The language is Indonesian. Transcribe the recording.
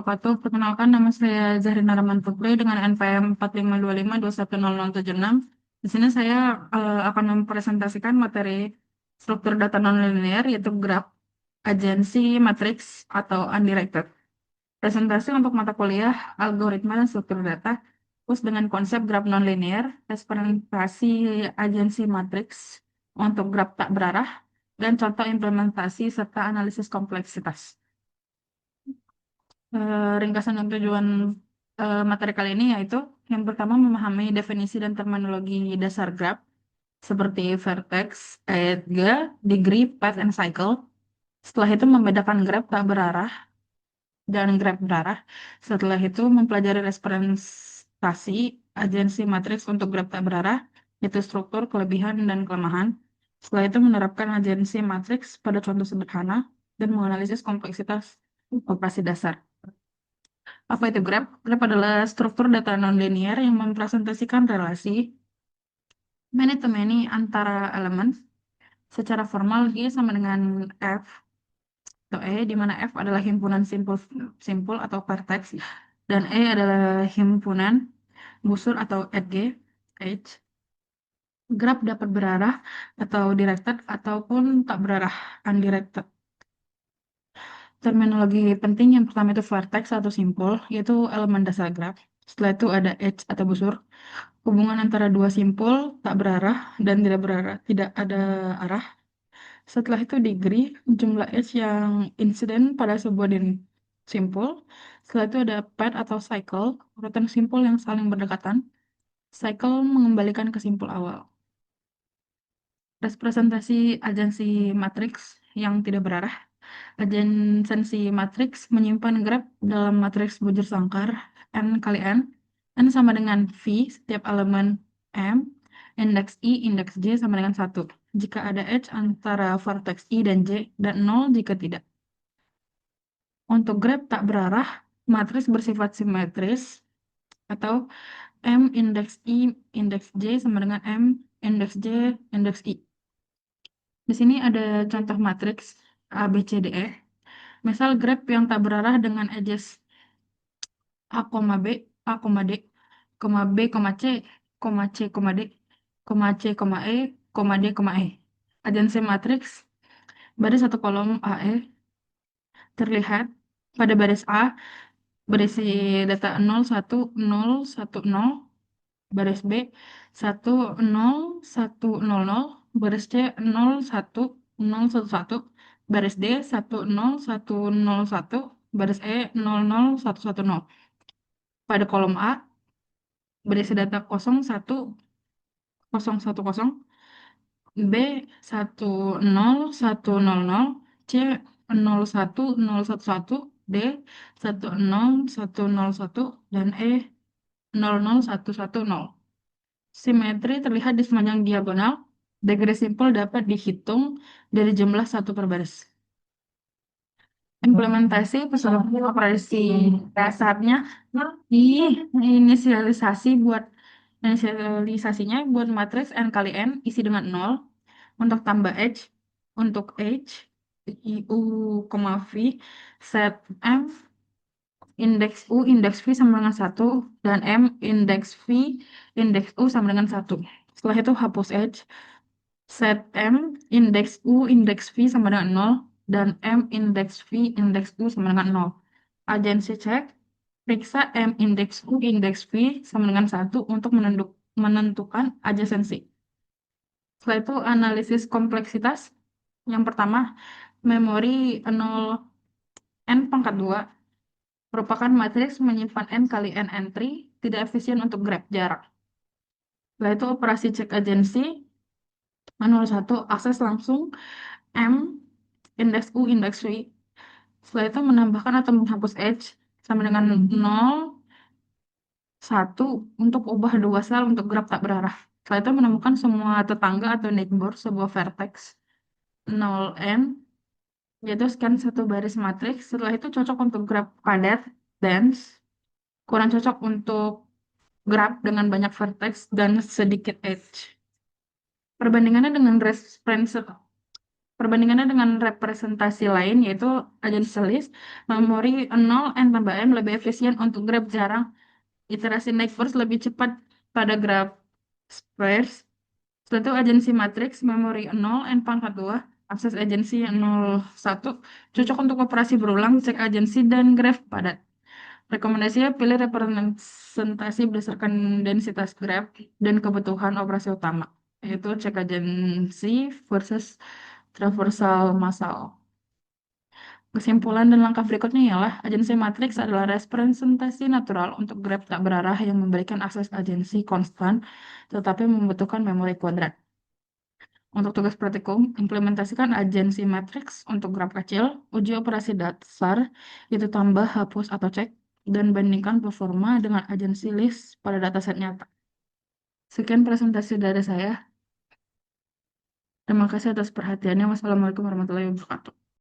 wabarakatuh. Perkenalkan, nama saya Zahrina Rahman Putri dengan NPM 4525210076. Di sini saya akan mempresentasikan materi struktur data nonlinear yaitu graph, agensi, matriks, atau undirected. Presentasi untuk mata kuliah algoritma dan struktur data fokus dengan konsep graph nonlinear, representasi agensi matriks untuk graph tak berarah, dan contoh implementasi serta analisis kompleksitas. Ringkasan dan tujuan materi kali ini yaitu yang pertama memahami definisi dan terminologi dasar graph seperti vertex, edge, degree, path, and cycle. Setelah itu membedakan graph tak berarah dan graph berarah. Setelah itu mempelajari representasi agensi matriks untuk graph tak berarah, yaitu struktur, kelebihan, dan kelemahan. Setelah itu menerapkan agensi matriks pada contoh sederhana dan menganalisis kompleksitas operasi dasar. Apa itu graph? Graph adalah struktur data nonlinear yang mempresentasikan relasi many to many antara elemen. Secara formal, dia sama dengan F atau E, di mana F adalah himpunan simpul atau vertex, dan E adalah himpunan busur atau edge. Graph dapat berarah atau directed ataupun tak berarah, undirected. Terminologi penting yang pertama itu vertex atau simpul, yaitu elemen dasar graph. Setelah itu ada edge atau busur. Hubungan antara dua simpul tak berarah dan tidak ada arah. Setelah itu degree, jumlah edge yang insiden pada sebuah simpul. Setelah itu ada path atau cycle, urutan simpul yang saling berdekatan. Cycle mengembalikan ke simpul awal. Representasi agensi matriks yang tidak berarah. Agensi matriks menyimpan graph dalam matriks bujur sangkar n kali n. N sama dengan V setiap elemen M, indeks I, indeks J sama dengan 1. Jika ada edge antara vertex I dan J, dan 0 jika tidak. Untuk graph tak berarah, matriks bersifat simetris atau M indeks I, indeks J sama dengan M, indeks J, indeks I. Di sini ada contoh matriks A, B, C, D, E. Misal graph yang tak berarah dengan edges A, B, A, D, B, C, C, D, C, E, D, E. Agensi matriks baris satu kolom AE terlihat pada baris A berisi data 0, 1, 0, 1, 0, baris B 1, 0, 1, 0, 0, baris C 0, 1, 0, 1, 1, baris D 1, 0, 1, 0, 1, baris E 0, 0, 1, 1, 0. Pada kolom A berisi data 0, 1, 0, 1, 0, B 1, 0, 1, 0, 0, C 0, 1, 0, 1, 1, D 1, 0, 1, 0, 1, dan E 0, 0, 1, 1, 0. Simetri terlihat di sepanjang diagonal. Degree simpel dapat dihitung dari jumlah satu per baris. Implementasi pesan operasi dasarnya inisialisasinya buat matriks n kali n isi dengan 0 untuk tambah edge, untuk edge u, v set m indeks u indeks v sama dengan 1 dan m indeks v indeks u sama dengan 1. Setelah itu hapus edge, set m indeks u indeks v sama dengan 0 dan m indeks v indeks u sama dengan 0. Agensi cek, periksa m indeks u indeks v sama dengan 1 untuk menentukan adjacency. Setelah itu analisis kompleksitas. Yang pertama, memori 0 n pangkat 2 merupakan matriks menyimpan n kali n entry, tidak efisien untuk grab jarak. Setelah itu operasi cek agensi 01 akses langsung M indeks U indeks V. Setelah itu menambahkan atau menghapus edge sama dengan 0 1 untuk ubah dua sel untuk graf tak berarah. Setelah itu menemukan semua tetangga atau neighbor sebuah vertex 0n, yaitu scan satu baris matriks. Setelah itu cocok untuk graf padat, dense, kurang cocok untuk graf dengan banyak vertex dan sedikit edge. Perbandingannya dengan Perbandingannya dengan representasi lain yaitu agency list, memori 0 n tambah m lebih efisien untuk grab jarang, iterasi naik first lebih cepat pada graph sparse. Setelah itu agensi matrix, memori 0 n pangkat 2, akses agensi 01, cocok untuk operasi berulang, cek agensi dan graph padat. Rekomendasinya pilih representasi berdasarkan densitas graph dan kebutuhan operasi utama, yaitu cek agensi versus traversal massal. Kesimpulan dan langkah berikutnya ialah agensi matriks adalah representasi natural untuk graf tak berarah yang memberikan akses agensi konstan tetapi membutuhkan memori kuadrat. Untuk tugas praktikum, implementasikan agensi matriks untuk graf kecil, uji operasi dasar, itu tambah, hapus, atau cek, dan bandingkan performa dengan agensi list pada dataset nyata. Sekian presentasi dari saya. Terima kasih atas perhatiannya. Wassalamualaikum warahmatullahi wabarakatuh.